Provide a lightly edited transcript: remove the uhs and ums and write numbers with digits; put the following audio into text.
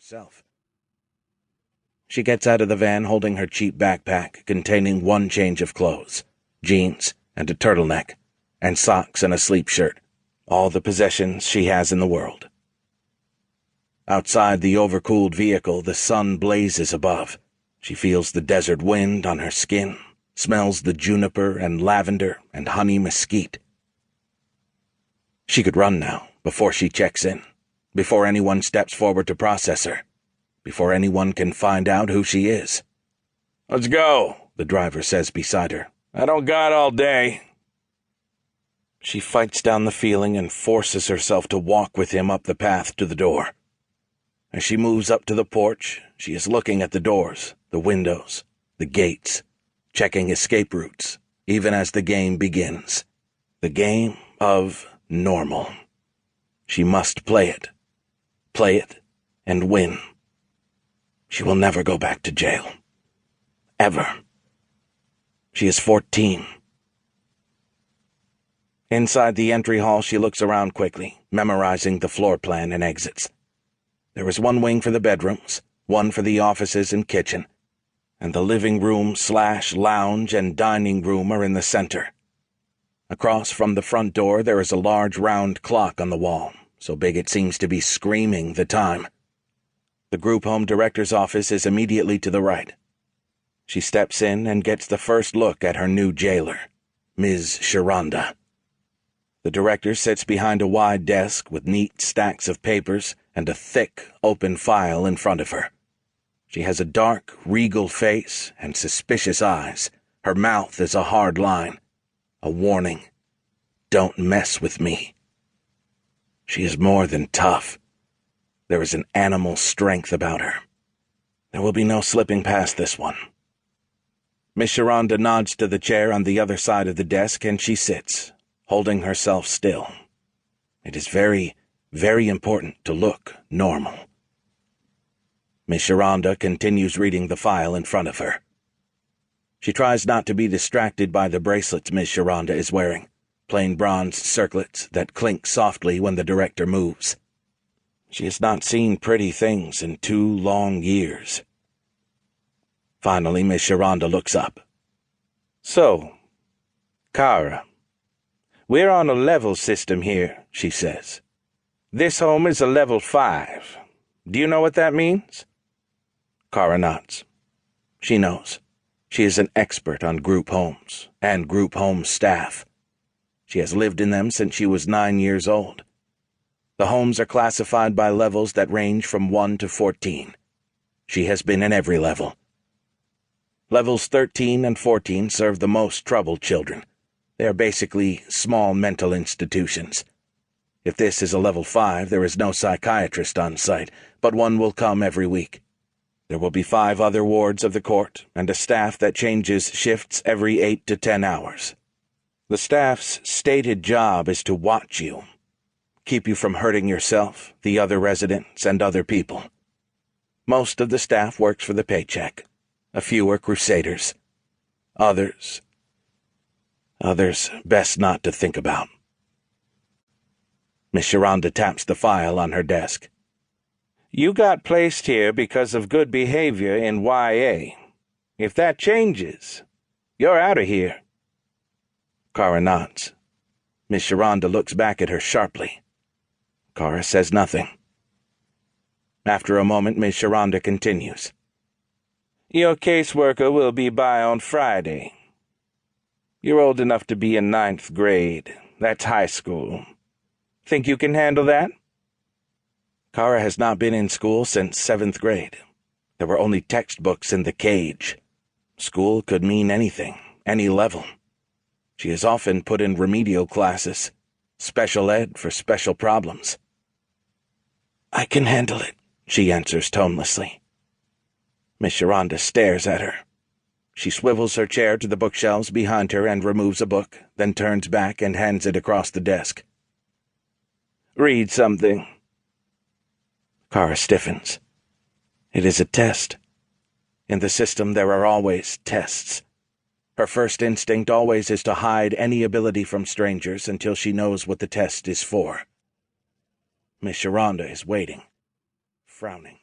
herself. She gets out of the van holding her cheap backpack containing one change of clothes, jeans and a turtleneck, and socks and a sleep shirt, all the possessions she has in the world. Outside the overcooled vehicle, the sun blazes above. She feels the desert wind on her skin, smells the juniper and lavender and honey mesquite. She could run now, before she checks in, before anyone steps forward to process her, before anyone can find out who she is. "Let's go," the driver says beside her. "I don't got all day." She fights down the feeling and forces herself to walk with him up the path to the door. As she moves up to the porch, she is looking at the doors, the windows, the gates, checking escape routes, even as the game begins. The game of normal. She must play it and win. She will never go back to jail. Ever. She is 14. Inside the entry hall, she looks around quickly, memorizing the floor plan and exits. There is one wing for the bedrooms, one for the offices and kitchen, and the living room/lounge and dining room are in the center. Across from the front door, there is a large round clock on the wall, so big it seems to be screaming the time. The group home director's office is immediately to the right. She steps in and gets the first look at her new jailer, Ms. Sharonda. The director sits behind a wide desk with neat stacks of papers and a thick, open file in front of her. She has a dark, regal face and suspicious eyes. Her mouth is a hard line. A warning. Don't mess with me. She is more than tough. There is an animal strength about her. There will be no slipping past this one. Miss Sharonda nods to the chair on the other side of the desk, and she sits, holding herself still. It is very, very important to look normal. Miss Sharonda continues reading the file in front of her. She tries not to be distracted by the bracelets Miss Sharonda is wearing, plain bronze circlets that clink softly when the director moves. She has not seen pretty things in 2 long years. Finally, Miss Sharonda looks up. "So, Cara, we're on a level system here," she says. "This home is a level 5. Do you know what that means?" Cara nods. She knows. She is an expert on group homes and group home staff. She has lived in them since she was 9 years old. The homes are classified by levels that range from 1 to 14. She has been in every level. Levels 13 and 14 serve the most troubled children. They are basically small mental institutions. If this is a level 5, there is no psychiatrist on site, but one will come every week. There will be 5 other wards of the court and a staff that changes shifts every 8 to 10 hours. The staff's stated job is to watch you, keep you from hurting yourself, the other residents, and other people. Most of the staff works for the paycheck. A few are crusaders. Others best not to think about. Miss Sharonda taps the file on her desk. "You got placed here because of good behavior in YA. If that changes, you're out of here." Cara nods. Miss Sharonda looks back at her sharply. Cara says nothing. After a moment, Miss Sharonda continues. "Your caseworker will be by on Friday. You're old enough to be in 9th grade. That's high school. Think you can handle that?" Cara has not been in school since 7th grade. There were only textbooks in the cage. School could mean anything, any level. She is often put in remedial classes, special ed for special problems. "I can handle it," she answers tonelessly. Miss Sharonda stares at her. She swivels her chair to the bookshelves behind her and removes a book, then turns back and hands it across the desk. "Read something." Cara stiffens. It is a test. In the system there are always tests. Her first instinct always is to hide any ability from strangers until she knows what the test is for. Miss Sharonda is waiting, frowning.